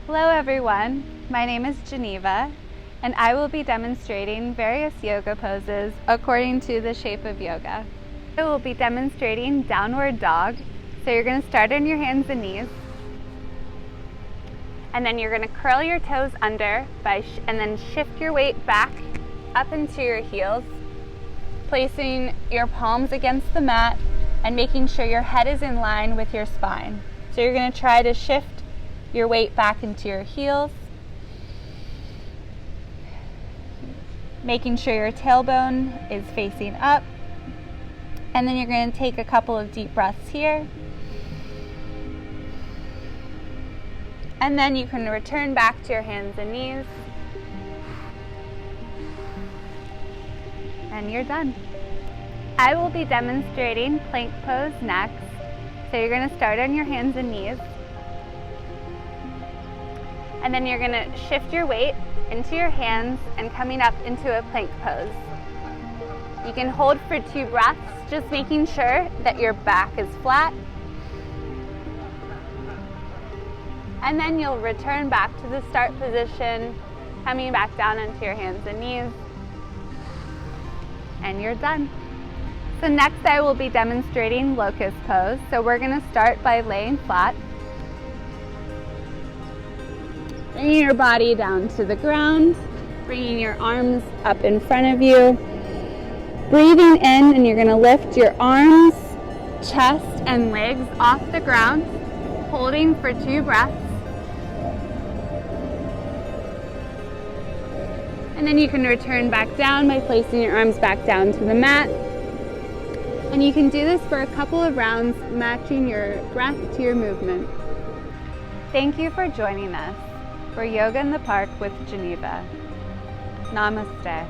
Hello everyone, my name is Geneva and I will be demonstrating various yoga poses according to the shape of yoga. I will be demonstrating downward dog, so you're going to start on your hands and knees and then you're going to curl your toes under and then shift your weight back up into your heels, placing your palms against the mat and making sure your head is in line with your spine. So you're going to try to shift your weight back into your heels, making sure your tailbone is facing up, and then you're going to take a couple of deep breaths here, and then you can return back to your hands and knees, and you're done. I will be demonstrating plank pose next, so you're going to start on your hands and knees, and then you're going to shift your weight into your hands and coming up into a plank pose. You can hold for 2 breaths, just making sure that your back is flat, and then you'll return back to the start position, coming back down onto your hands and knees, and you're done. So next I will be demonstrating Locust Pose. So we're going to start by laying flat, bringing your body down to the ground, bringing your arms up in front of you, breathing in, and you're going to lift your arms, chest, and legs off the ground, holding for 2 breaths. And then you can return back down by placing your arms back down to the mat. And you can do this for a couple of rounds, matching your breath to your movement. Thank you for joining us for Yoga in the Park with Geneva. Namaste.